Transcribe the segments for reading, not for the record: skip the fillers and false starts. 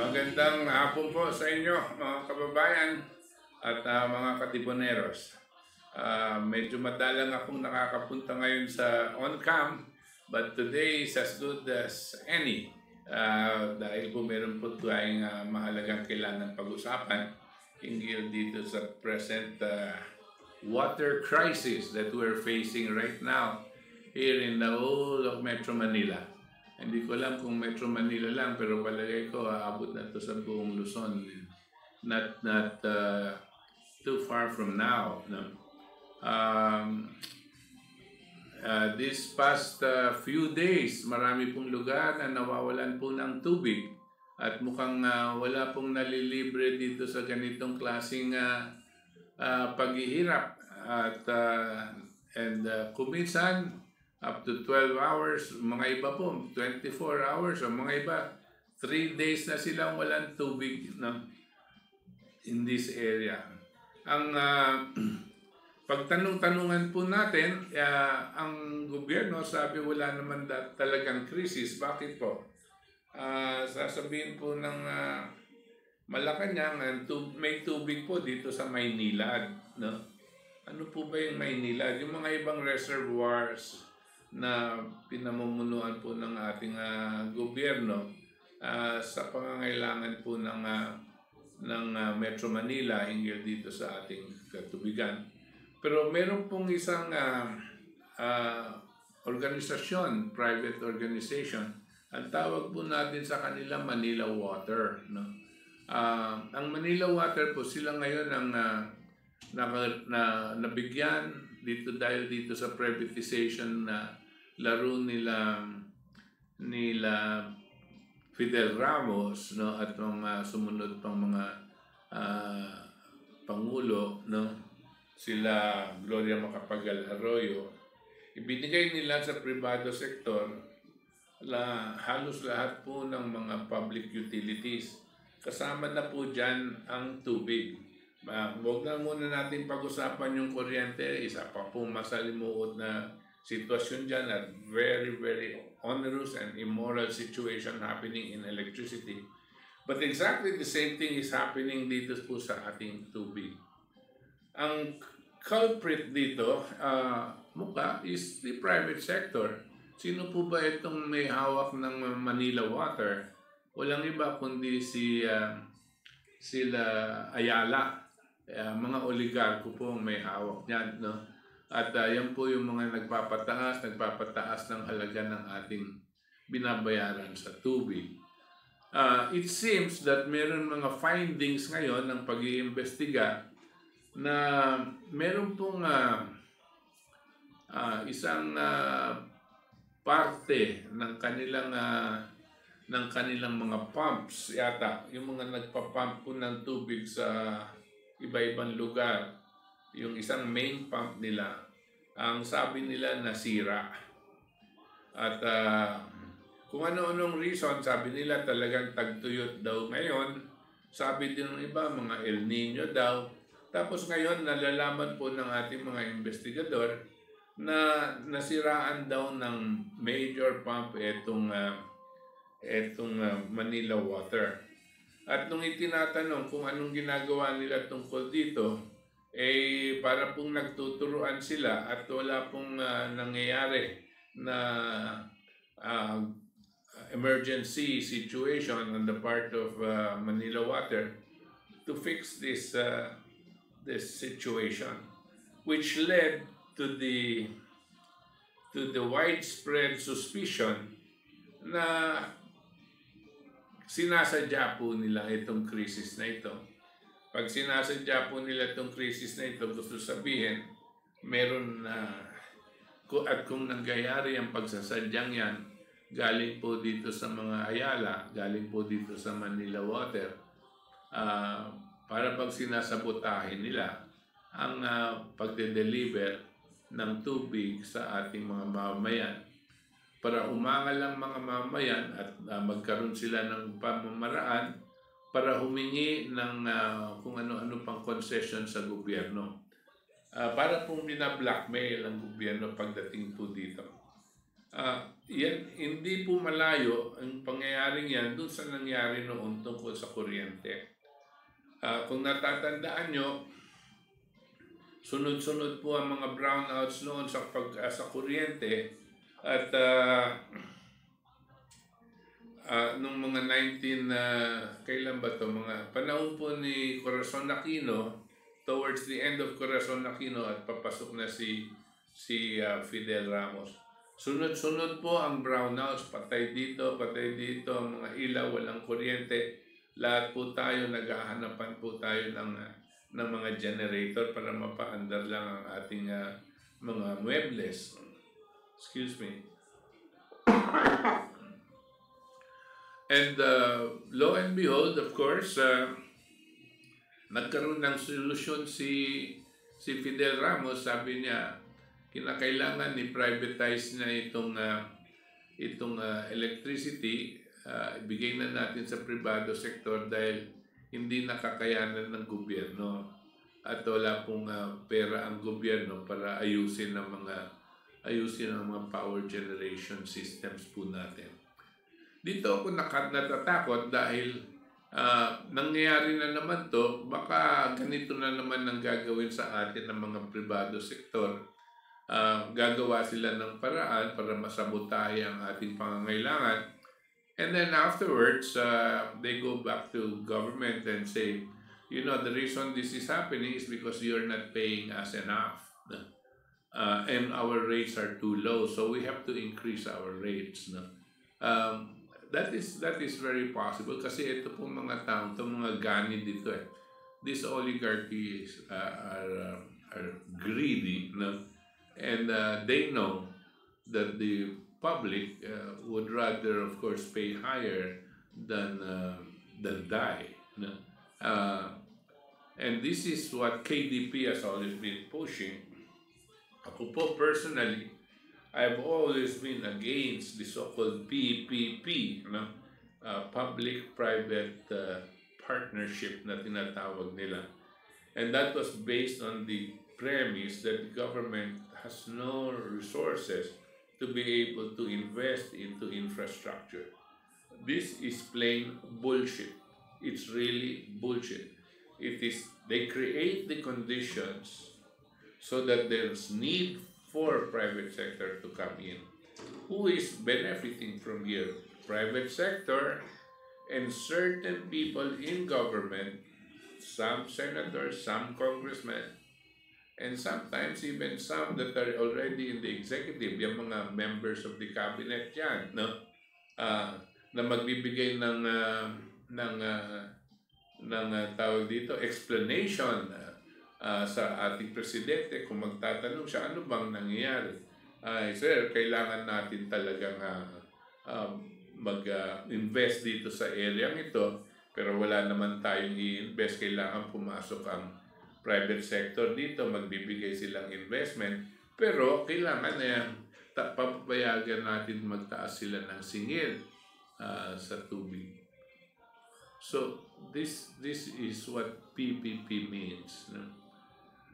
Magandang hapon po sa inyo mga kababayan at mga katipuneros. Medyo madalang akong nakakapunta ngayon sa on-cam, but today is as good as any. Dahil po meron po tayong mahalagang kailangan pag-usapan hinggil dito sa present water crisis that we're facing right now here in the whole of Metro Manila. Hindi ko alam kung Metro Manila lang, pero palagay ko aabot na to sa buong Luzon. Not too far from now. No? This past few days, marami pong lugar na nawawalan po ng tubig at mukhang wala pong nalilibre dito sa ganitong klaseng paghihirap at kuminsan up to 12 hours, mga iba po 24 hours, o mga iba 3 days na silang walang tubig, no? In this area. Ang pagtanong-tanungan po natin, ang gobyerno sabi wala naman talagang krisis. Bakit po? Sasabihin po ng Malacanang, may tubig po dito sa Maynilad, no? Ano po ba yung Maynilad? Yung mga ibang reservoirs na pinamumunuan po ng ating gobyerno sa pangangailangan po ng Metro Manila hinggil dito sa ating katubigan. Pero meron pong isang organisasyon, private organization, ang tawag po natin sa kanila Manila Water, no? Ang Manila Water po, sila ngayon ang nabigyan dito dahil dito sa privatization na laro nila Fidel Ramos, no, at mga sumunod pang mga pangulo, no, sila Gloria Macapagal Arroyo. Ibinigay nila sa pribado sektor halos lahat po ng mga public utilities. Kasama na po dyan ang tubig. Huwag na muna natin pag-usapan yung kuryente. Isa pa pong masalimuot na sitwasyon dyan at very, very onerous and immoral situation happening in electricity. But exactly the same thing is happening dito po sa ating tubig. Ang culprit dito, is the private sector. Sino po ba itong may hawak ng Manila Water? Walang iba kundi sila Ayala. Mga oligarko po may hawak niyan, no? At yan po yung mga nagpapataas ng halaga ng ating binabayaran sa tubig. It seems that meron mga findings ngayon ng pag-iimbestiga na meron pong isang parte ng kanilang mga pumps yata, yung mga nagpa-pump po ng tubig sa iba-ibang lugar. Yung isang main pump nila, ang sabi nila nasira. At kung ano-anong reason, sabi nila talagang tagtuyot daw ngayon. Sabi din ng iba, mga El Nino daw. Tapos ngayon, nalalaman po ng ating mga investigador na nasiraan daw ng major pump itong Manila Water. At nung itinatanong kung anong ginagawa nila tungkol dito, para pong nagtuturuan sila at wala pong nangyayari na emergency situation on the part of Manila Water to fix this situation, which led to the widespread suspicion na sinasadya po nila itong krisis na ito. Pag sinasadya po nila itong krisis na ito, gusto sabihin, meron at kung nangyayari ang pagsasadyang yan, galing po dito sa mga Ayala, galing po dito sa Manila Water, para pag sinasabotahin nila ang pagde-deliver ng tubig sa ating mga mamamayan, para umangal ang mga mamamayan at magkaroon sila ng pamamaraan para humingi ng kung ano-ano pang concession sa gobyerno. Para pong binablackmail ang gobyerno pagdating po dito. Yan, hindi po malayo ang pangyayaring yan dun sa nangyari noon tungkol sa kuryente. Kung natatandaan nyo, sunod-sunod po ang mga brownouts noon sa kuryente at nung mga 19 kailan ba to, mga panahon po ni Corazon Aquino, towards the end of Corazon Aquino at papasok na si Fidel Ramos. Sunod-sunod po ang brownouts, patay dito, ang mga ilaw, walang kuryente. Lahat po tayo, naghahanapan po tayo ng mga generator para mapaandar lang ang ating mga muebles. Excuse me. And lo and behold, of course, nagkaroon ng solusyon si Fidel Ramos. Sabi niya, kinakailangan ni-privatize na itong electricity, ibigay na natin sa pribado sector dahil hindi nakakayanan ng gobyerno at wala pong pera ang gobyerno para ayusin ang mga power generation systems po natin. Dito ako natatakot dahil nangyayari na naman to, baka ganito na naman ang gagawin sa atin ng mga pribado sektor. Gagawa sila ng paraan para masabotahe ang ating pangangailangan. And then afterwards, they go back to government and say, you know, the reason this is happening is because you're not paying us enough. And our rates are too low, so we have to increase our rates. No? That is very possible kasi ito pong mga tao, itong mga gani dito these oligarchies are greedy, no? And they know that the public would rather, of course, pay higher than die. No? And this is what KDP has always been pushing. Ako po personally, I've always been against the so-called PPP, no? Public-private partnership na tinatawag nila. And that was based on the premise that the government has no resources to be able to invest into infrastructure. This is plain bullshit. It's really bullshit. They create the conditions so that there's need for private sector to come in. Who is benefiting from here? Private sector and certain people in government, some senators, some congressmen, and sometimes even some that are already in the executive, yung mga members of the cabinet yan, no? Na magbibigay ng tawag dito, explanation sa ating presidente kung magtatanong siya, ano bang nangyayari? Sir, kailangan natin talagang mag-invest dito sa area ito, pero wala naman tayong i-invest, kailangan pumasok ang private sector dito, magbibigay silang investment, pero kailangan papayagan natin magtaas sila ng singil sa tubig. So this is what PPP means. No?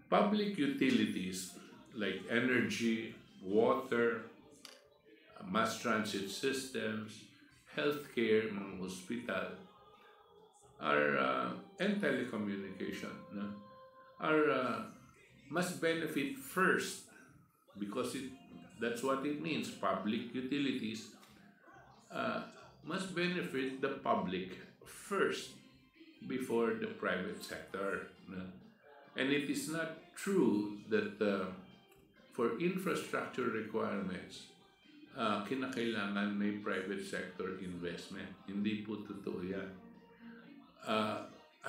Public utilities like energy, water, mass transit systems, healthcare, mga hospital, and telecommunication, no? Must benefit first because that's what it means. Public utilities must benefit the public first before the private sector. No? And it is not true that for infrastructure requirements, kinakailangan may private sector investment. Hindi po totoo yan.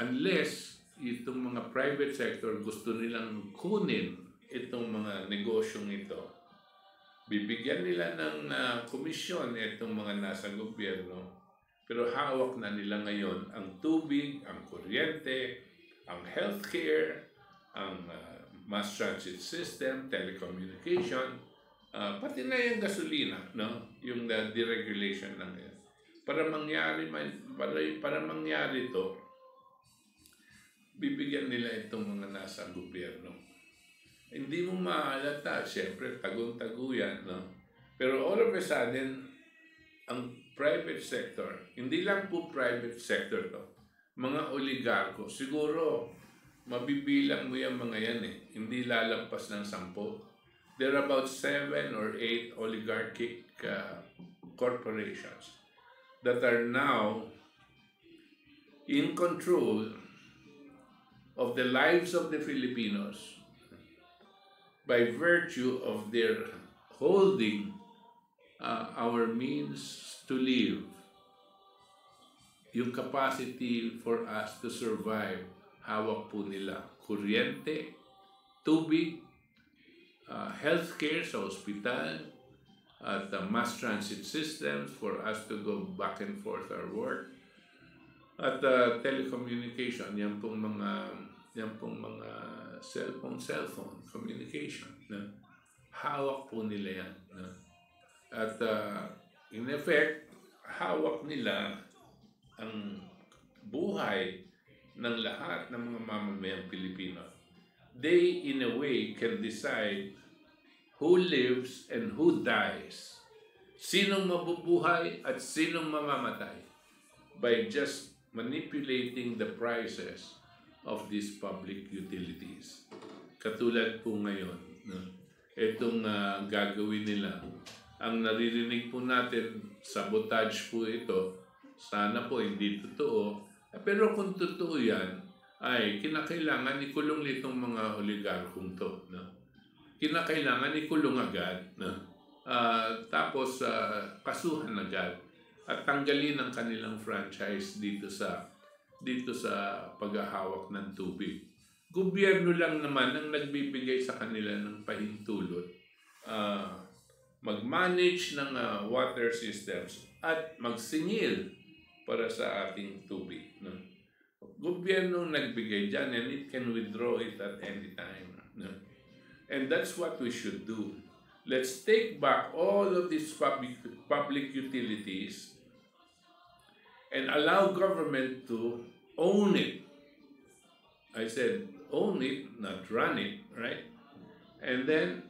Unless itong mga private sector gusto nilang kunin itong mga negosyong ito, bibigyan nila ng komisyon itong mga nasa gobyerno, pero hawak na nila ngayon ang tubig, ang kuryente, ang healthcare, ang mass transit system, telecommunication, pati na yung gasolina, no? Yung deregulation lang yan. Para mangyari ito, bibigyan nila itong mga nasa gobyerno. Hindi mo mahalata, siyempre, tagong-taguyan, no? Pero all of a sudden, ang private sector, hindi lang po private sector to, mga oligarko, siguro mabibilang mo yung mga yan eh, hindi lalampas ng 10. There are about 7 or 8 oligarchic corporations that are now in control of the lives of the Filipinos by virtue of their holding our means to live, yung capacity for us to survive, hawak po nila. Kuryente, tubig, healthcare sa ospital, at mass transit systems for us to go back and forth our work, at telecommunication, yan pong mga cellphone communication. Hawak po nila yan. At in effect, hawak nila ang buhay ng lahat ng mga mamamayang Pilipino. They, in a way, can decide who lives and who dies. Sinong mabubuhay at sinong mamamatay by just manipulating the prices of these public utilities. Katulad po ngayon, itong gagawin nila. Ang naririnig po natin, sabotage po ito. Sana po hindi totoo. Pero kung totoo yan, ay kinakailangan ikulong itong mga oligarkong to. Kinakailangan ikulong agad. Tapos kasuhan agad. At tanggalin ang kanilang franchise dito sa paghahawak ng tubig. Gobyerno lang naman ang nagbibigay sa kanila ng pahintulot. Mag-manage ng water systems at magsingil para sa ating tubig. Gobyerno nagbigay dyan and it can withdraw it at any time. And that's what we should do. Let's take back all of these public utilities and allow government to own it. I said own it, not run it, right? And then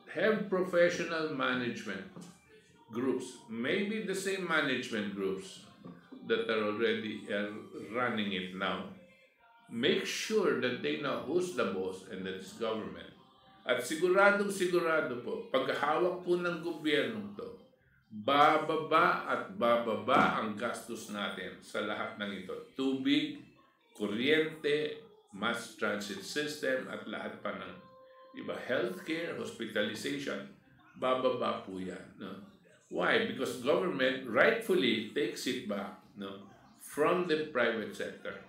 have professional management groups, maybe the same management groups that are already running it now. Make sure that they know who's the boss and that's government. At siguradong po, paghahawak po ng gobyernong to, bababa at bababa ang gastos natin sa lahat ng ito. Tubig, kuryente, mass transit system, at lahat pa ng iba, healthcare, hospitalization, bababa po yan. Why? Because government rightfully takes it back from the private sector.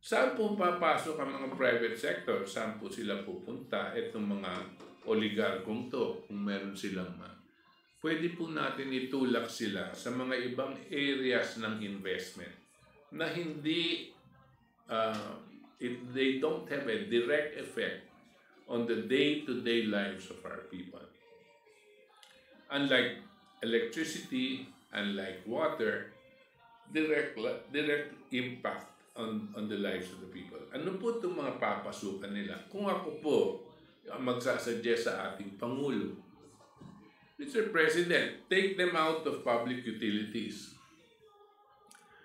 Saan po papasok ang mga private sector? Saan po sila pupunta? Itong mga oligarkong to, kung meron silang pwede po natin itulak sila sa mga ibang areas ng investment na hindi, they don't have a direct effect on the day-to-day lives of our people. Unlike electricity, unlike water, direct impact on the lives of the people. Ano po itong mga papasukan nila? Kung ako po magsasuggest sa ating Pangulo, Mr. President, take them out of public utilities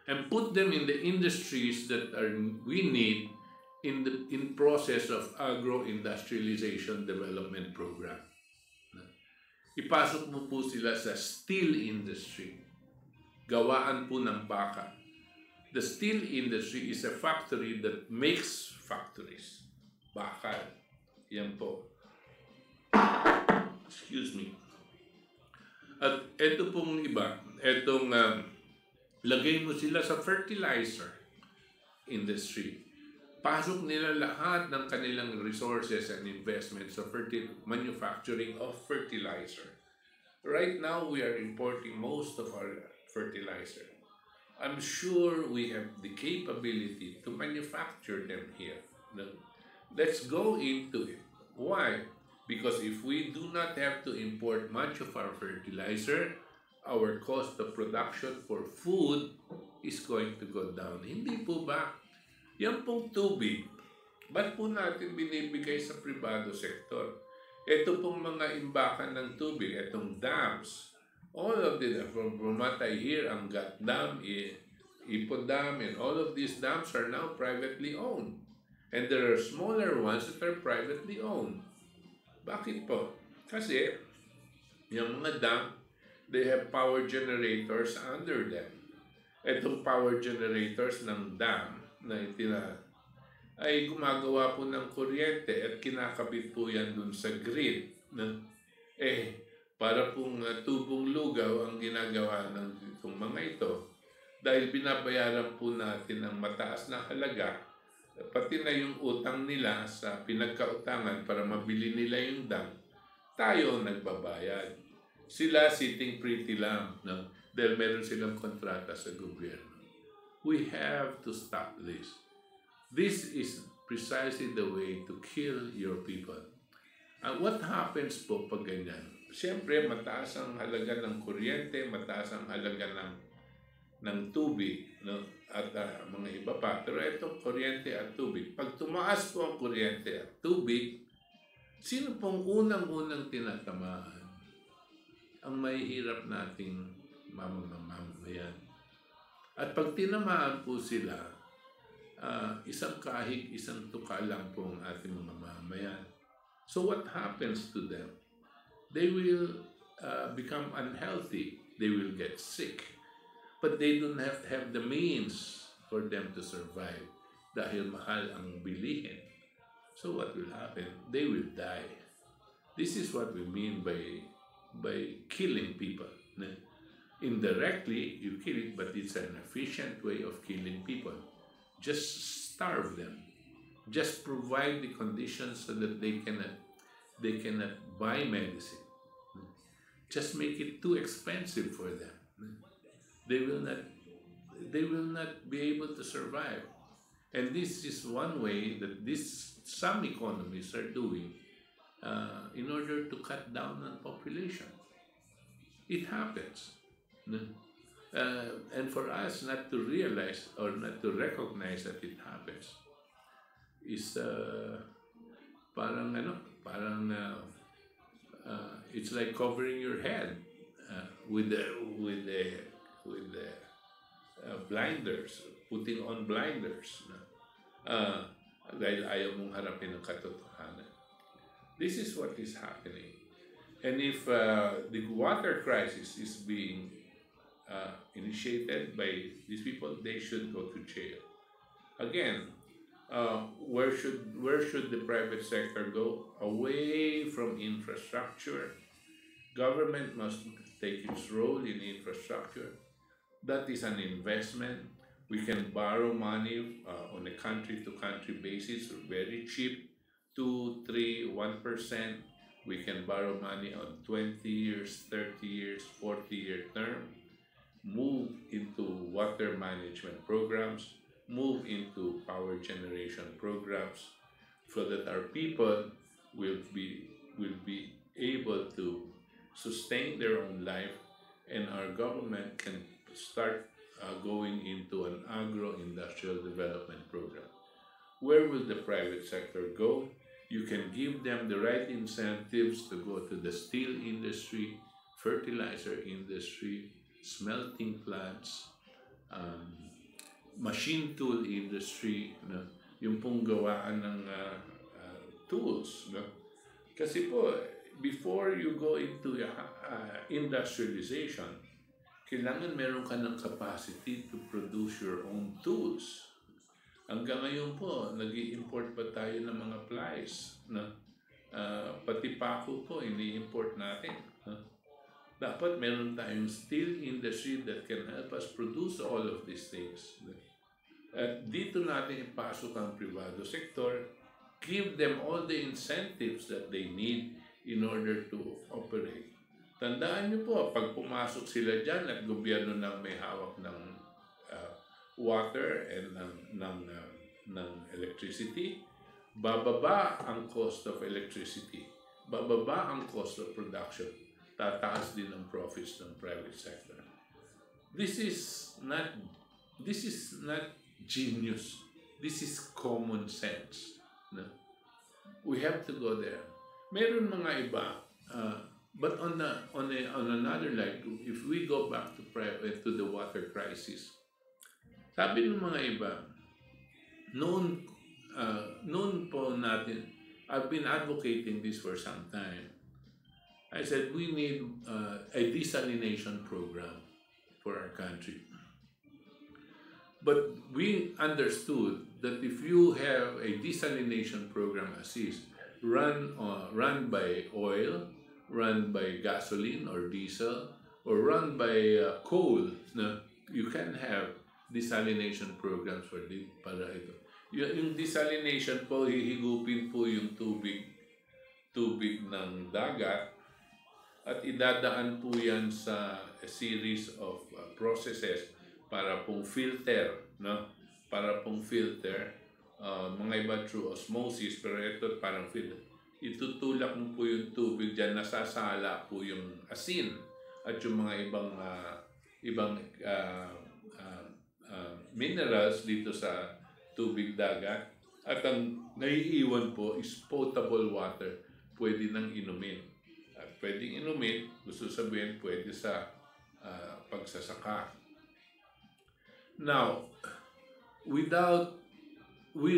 and put them in the industries that we need in process of agro-industrialization development program. Ipasok mo po sila sa steel industry. Gawaan po ng baka. The steel industry is a factory that makes factories. Bakal. Yan po. Excuse me. At ito pong iba, itong lagay mo sila sa fertilizer industry. Pasok nila lahat ng kanilang resources and investments sa manufacturing of fertilizer. Right now, we are importing most of our fertilizer. I'm sure we have the capability to manufacture them here. Let's go into it. Why? Because if we do not have to import much of our fertilizer, our cost of production for food is going to go down. Hindi po ba? Yan pong tubig, ba't po natin binibigay sa pribado sektor? Ito pong mga imbakan ng tubig, itong dams, all of the, from what I hear, ang Gat Dam, Ipo Dam, and all of these dams are now privately owned. And there are smaller ones that are privately owned. Bakit po? Kasi yung mga dam, they have power generators under them. Itong power generators ng dam na ay gumagawa po ng kuryente at kinakabit po yan dun sa grid. Para pong tubong lugaw ang ginagawa ng itong mga ito dahil binabayaran po natin ng mataas na halaga, pati na yung utang nila sa pinagkautangan para mabili nila yung dam, tayo ang nagbabayad. Sila sitting pretty lang, no? Dahil meron silang kontrata sa gobyerno. We have to stop this. This is precisely the way to kill your people. What happens po pag ganyan? Siyempre, mataas ang halaga ng kuryente, mataas ang halaga ng tubig, no? At mga iba pa. Pero itong kuryente at tubig, pag tumaas po ang kuryente at tubig, sino pong unang-unang tinatamaan? Ang mahihirap nating mamamayan. At pag tinamaan po sila, isang kahig, isang tuka lang po ang ating mga mamamayan. So what happens to them? They will become unhealthy. They will get sick. But they don't have the means for them to survive dahil mahal ang bilihin. So what will happen? They will die. This is what we mean by killing people. Indirectly, you kill it, but it's an efficient way of killing people. Just starve them. Just provide the conditions so that they cannot buy medicine. Just make it too expensive for them. They will not be able to survive. And this is one way that some economies are doing in order to cut down on population. It happens. And for us not to realize or not to recognize that it happens is it's like covering your head with the blinders, putting on blinders dahil ayaw mong harapin ang katotohanan. This is what is happening. And if the water crisis is being initiated by these people, they should go to jail. Again, where should the private sector go? Away from infrastructure. Government must take its role in infrastructure. That is an investment. We can borrow money on a country-to-country basis, very cheap, 2, 3, 1%. We can borrow money on 20 years, 30 years, 40-year term. Move into water management programs, move into power generation programs, so that our people will be able to sustain their own life, and our government can start going into an agro-industrial development program. Where will the private sector go? You can give them the right incentives to go to the steel industry, fertilizer industry, smelting plants, machine tool industry, no? Yung pong gawaan ng tools. No? Kasi po, before you go into industrialization, kailangan meron ka ng capacity to produce your own tools. Hanggang ngayon po, nag-i-import pa tayo ng mga plies. No? Pati pako po, ini-import natin. No? Dapat meron tayong steel industry that can help us produce all of these things. At dito natin ipasok ang privado sector, give them all the incentives that they need in order to operate. Tandaan niyo po, pag pumasok sila dyan at gobyerno nang may hawak ng water and ng electricity, bababa ang cost of electricity, bababa ang cost of production, tataas din ang profits ng private sector. This is not genius. This is common sense. No? We have to go there. Meron mga iba, but on another light, if we go back to the water crisis, sabi ng mga iba, noon, noon po natin, I've been advocating this for some time. I said we need a desalination program for our country. But we understood that if you have a desalination program as is, run by oil, run by gasoline or diesel, or run by coal, no, you can have desalination programs para ito. Yung desalination po, hihigupin po yung tubig ng dagat at idadaan po yan sa a series of processes para pong filter, no? Para pong filter, mga iba through osmosis, pero ito parang filter. Itutulak mo po yung tubig dyan, nasasala po yung asin at yung mga ibang minerals dito sa tubig dagat. At ang naiiwan po is potable water, pwede nang inumin. At pwedeng inumin, gusto sabihin, pwede sa pagsasaka. Now, we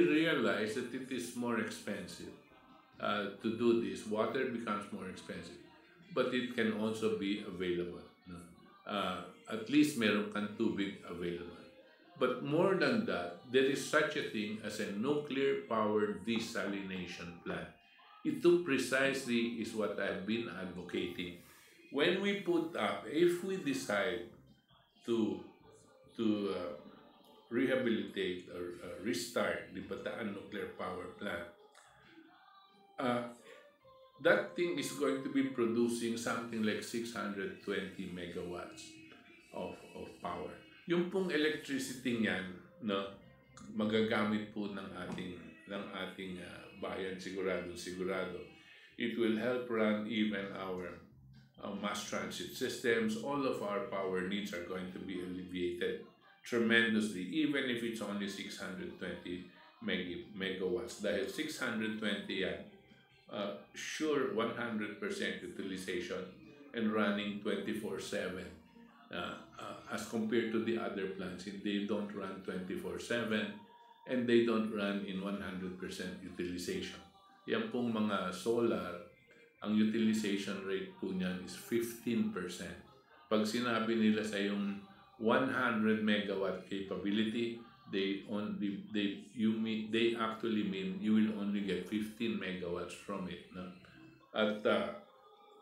realize that it is more expensive to do this. Water becomes more expensive, but it can also be available. No? At least meron kang tubig available. But more than that, there is such a thing as a nuclear power desalination plant. Ito precisely is what I've been advocating. When we put up, if we decide to rehabilitate or restart the Bataan nuclear power plant, that thing is going to be producing something like 620 megawatts of power. Yung pong electricity niyan, no, magagamit po ng ating bayan sigurado. It will help run even our mass transit systems. All of our power needs are going to be alleviated tremendously, even if it's only 620 megawatts. Dahil 620 yan, sure 100% utilization and running 24/7. As compared to the other plants, they don't run 24/7 and they don't run in 100% utilization. Yan pong mga solar, ang utilization rate po niyan is 15%. Pag sinabi nila sa yung 100 megawatt capability, they actually mean you will only get 15 megawatts from it. No? At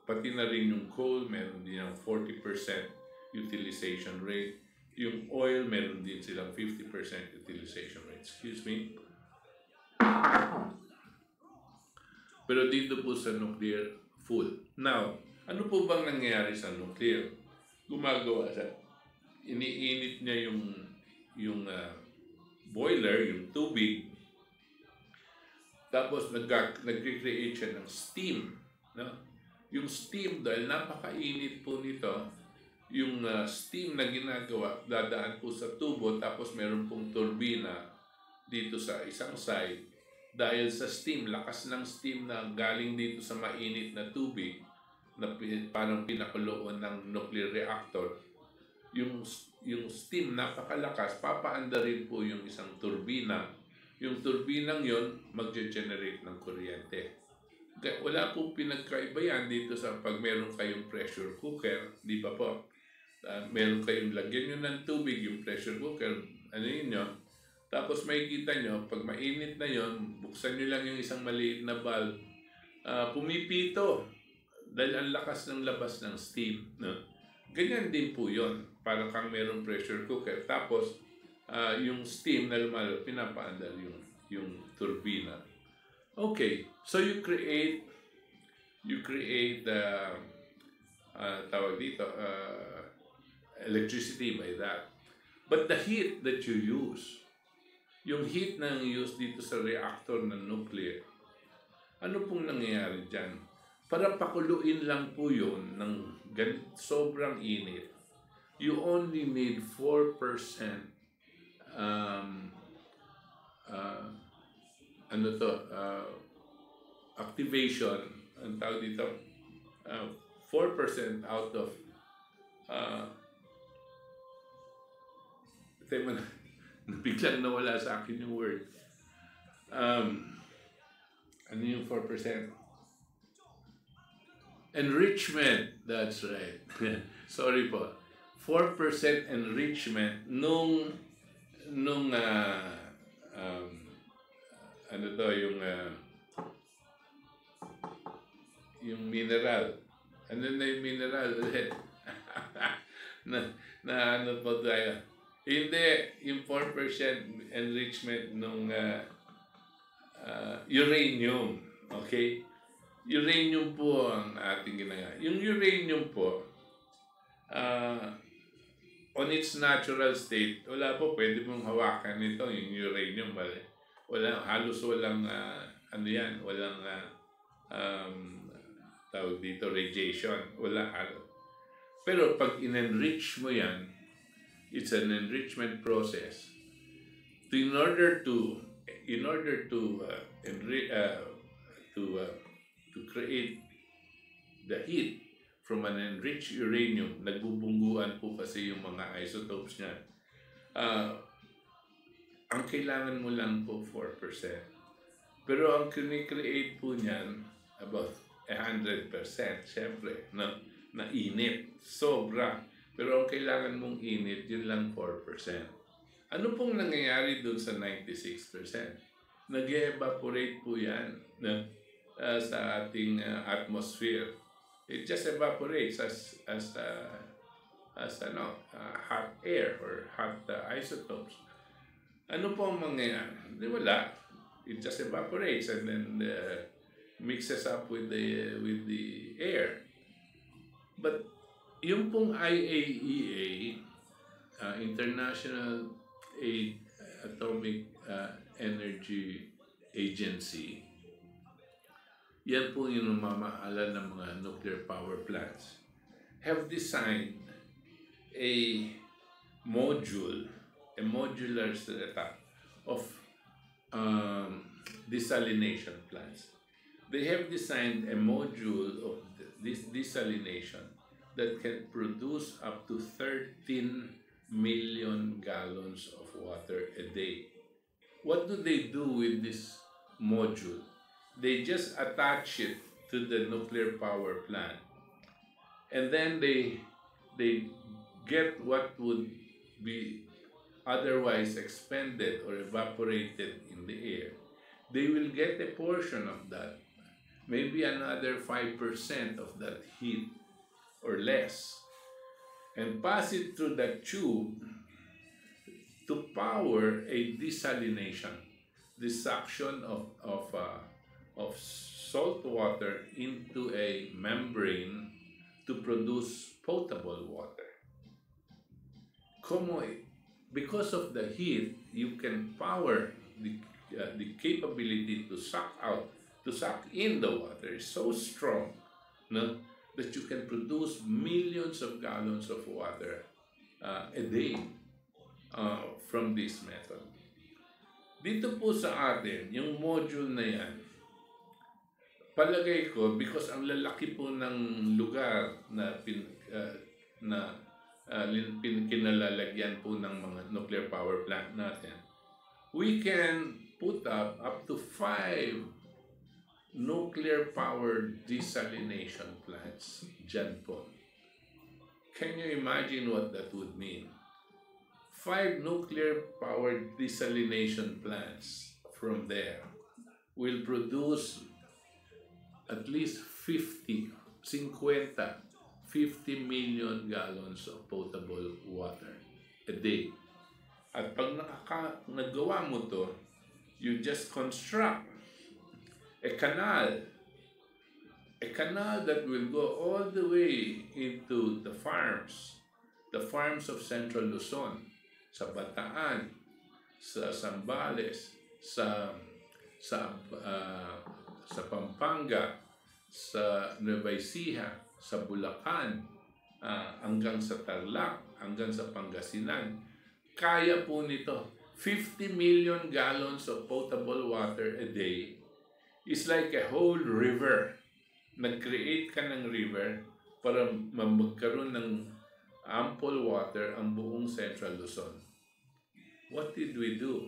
pati na rin yung coal, meron din yung 40% utilization rate. Yung oil, meron din silang 50% utilization rate. Excuse me. Pero dito po sa nuclear, full. Now, ano po bang nangyayari sa nuclear? Gumagawa siya. Iniinit niya yung boiler, yung tubig. Tapos nag-create siya ng steam. No? Yung steam, dahil napakainit po nito, yung steam na ginagawa, dadaan po sa tubo, tapos meron pong turbina dito sa isang side. Dahil sa steam, lakas ng steam na galing dito sa mainit na tubig, na parang pinakuloon ng nuclear reactor, yung steam napakalakas, papaanda rin po yung isang turbina. Yung turbinang yon magge-generate ng kuryente. Wala pong pinagkaiba yan dito sa pag meron kayong pressure cooker, di ba po? Meron kayong lagyan nyo ng tubig, yung pressure cooker, ano yun nyo? Tapos makikita nyo, pag mainit na yon, buksan nyo lang yung isang maliit na valve, pumipito, dahil ang lakas ng labas ng steam. No? Ganyan din po yon, para kang merong pressure cooker. Tapos, yung steam na lumalo, pinapaandar yung turbina. Okay, so you create tawag dito, electricity by that. But the heat that you use, yung heat na use dito sa reactor ng nuclear, ano pong nangyayari dyan? Para pakuluin lang po yun ng sobrang init, you only need 4% activation ang tawag dito, 4% out of, uh, tema na, biglang nawala sa akin yung word. Ano yung 4%? Enrichment, that's right. Sorry po. 4% enrichment nung ano to, yung mineral. Ano na yung mineral ulit? na ano po tayo? Hindi, yung 4% enrichment nung uranium. Okay? Uranium po ang ating ginagawa. Yung uranium po, on its natural state, wala po, pwede mong hawakan nito, yung uranium. Halos walang, ano yan, walang, tawag dito, radiation. Wala halos. Pero pag in-enrich mo yan, it's an enrichment process. In order to create the heat from an enriched uranium, nagbubungguan po kasi yung mga isotopes niya. Ang kailangan mo lang po 4%. Pero ang kini-create po niyan, about 100%, syempre, na init, sobra. Pero ang kailangan mong init, yun lang 4%. Ano pong nangyayari doon sa 96%? Nag-evaporate po yan sa ating atmosphere. It just evaporates as hot air or hot isotopes. Ano po ang mangyayari? Di wala. It just evaporates and then mixes up with the air. But yung pong IAEA, International Atomic Energy Agency, yan po yung namamahala ng mga nuclear power plants, have designed a modular setup of desalination plants. They have designed a module of this desalination that can produce up to 13 million gallons of water a day. What do they do with this module? They just attach it to the nuclear power plant, and then they get what would be otherwise expended or evaporated in the air. They will get a portion of that, maybe another 5% of that heat or less, and pass it through that tube to power a desalination, the suction of salt water into a membrane to produce potable water. Because of the heat, you can power the capability to suck in the water is so strong, no, that you can produce millions of gallons of water a day from this method. Dito po sa atin, yung module na yan, palagay ko, because ang lalaki po ng lugar na kinalalagyan po ng mga nuclear power plant natin, we can put up to 5 nuclear power desalination plants dyan po. Can you imagine what that would mean? 5 nuclear power desalination plants from there will produce at least 50 million gallons of potable water a day. At pag nagawa mo to, you just construct a canal that will go all the way into the farms of Central Luzon, sa Bataan, sa Zambales, sa Pampanga, sa Nueva Ecija, sa Bulacan, hanggang sa Tarlac, hanggang sa Pangasinan. Kaya po nito. 50 million gallons of potable water a day is like a whole river nag-create ka ng river para magkaroon ng ample water ang buong Central Luzon. What did we do?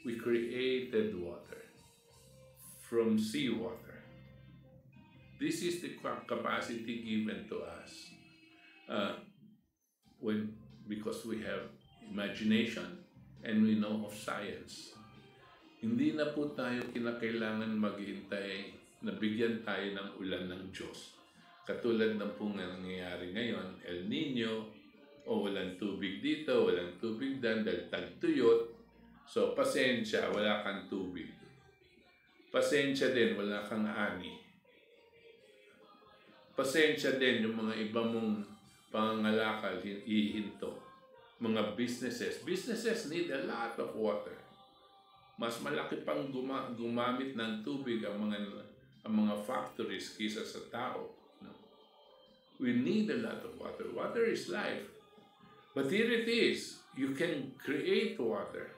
We created water from seawater. This is the capacity given to us because we have imagination and we know of science. Hindi na po tayo kinakailangan maghintay na bigyan tayo ng ulan ng Diyos. Katulad ng pong nangyayari ngayon, El Nino, o walang tubig dito, walang tubig dyan, dahil tagtuyot. So, pasensya, wala kang tubig. Pasensya din, wala kang ani. Pasensya din yung mga iba mong pangangalakal, ihinto. Mga businesses need a lot of water. Mas malaki pang gumamit ng tubig ang mga factories kaysa sa tao. No? We need a lot of water. Water is life. But here it is. You can create water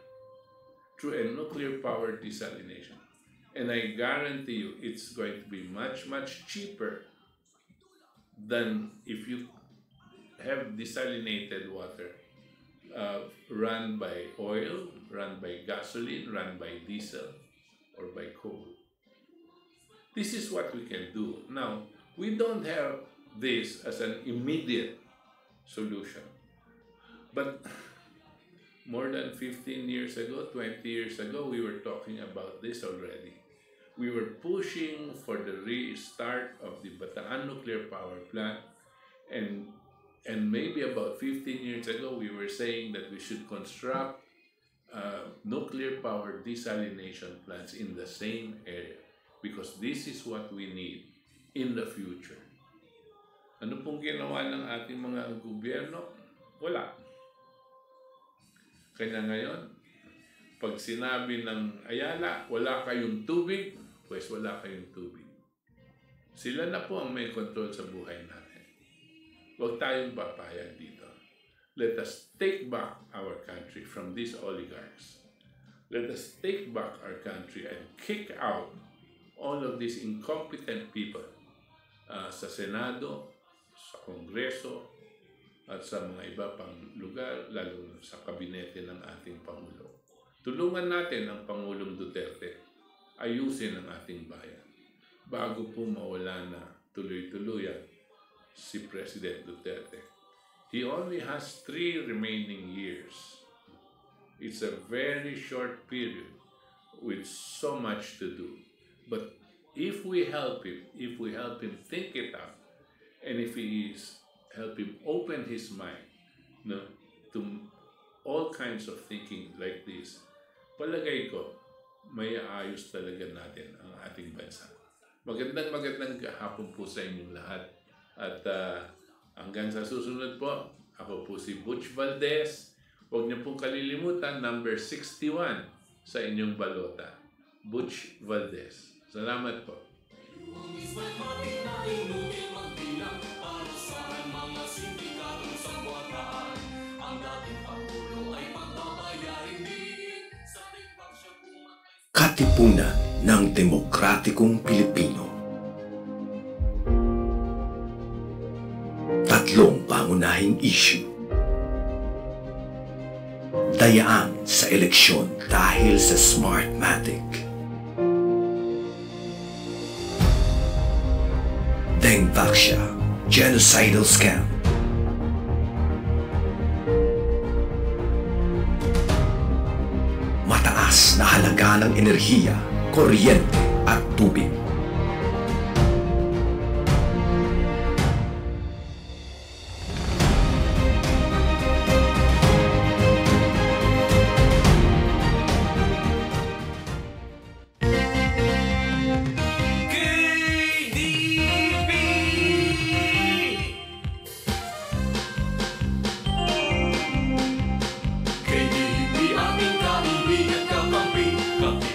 through a nuclear power desalination. And I guarantee you it's going to be much, much cheaper than if you have desalinated water run by oil, run by gasoline, run by diesel, or by coal. This is what we can do. Now, we don't have this as an immediate solution. But more than 15 years ago, 20 years ago, we were talking about this already. We were pushing for the restart of the Bataan nuclear power plant, and maybe about 15 years ago, we were saying that we should construct nuclear power desalination plants in the same area because this is what we need in the future. Ano pong ginawa ng ating mga gobyerno? Wala. Kaya ngayon, pag sinabi ng Ayala, wala kayong tubig, pues wala kayong tubig. Sila na po ang may control sa buhay natin. Huwag tayong papayag dito. Let us take back our country from these oligarchs. Let us take back our country and kick out all of these incompetent people sa Senado, sa Kongreso, at sa mga iba pang lugar, lalo sa kabinete ng ating Pangulo. Tulungan natin ang Pangulong Duterte. Ayusin ang ating bayan bago po mawala na tuloy-tuluyan si President Duterte. He only has 3 remaining years. It's a very short period with so much to do. But if we help him think it out, and if help him open his mind to all kinds of thinking like this, palagay ko, may ayos talaga natin ang ating bansa. Magandang hapon po sa inyong lahat. At hanggang sa susunod po, ako po si Butch Valdes. Huwag niyo pong kalilimutan, number 61 sa inyong balota. Butch Valdes. Salamat po. Katipunan ng Demokratikong Pilipino. 3 pangunahing issue. Dayaan sa eleksyon dahil sa Smartmatic. Deng Vaxia, genocidal scam. Mataas na halaga ng enerhiya, kuryente at tubig.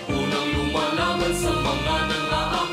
Unang lumalaban sa mga nang-aamay.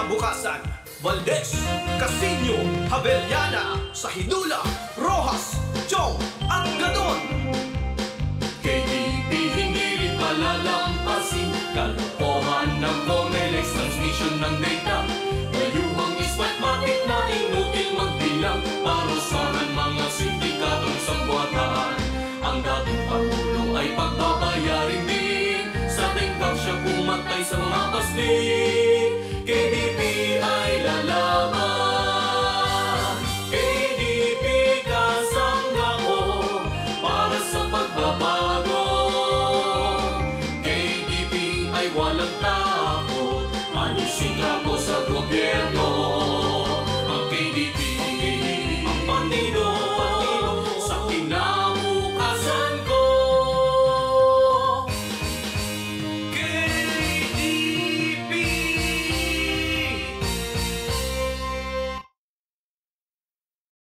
kinabukasan. Valdes, Casino, Haveliana, Sahidula, Rojas, Chong at Gadon. KDP hindi rin palalampasin, kalokohan ng Comelec, transmission ng data, dayuhang ismatmatic na inutil magbilang, parusahan mga sindikatong sangbuatan. Ang dating Pangulo ay pagbabayarin din, sa tingkang siya pumatay sa mga pasling. KDP ay lalaban, KDP kasangga ko para sa pagbabago. KDP ay walang takot, alisin ako sa gobyerno.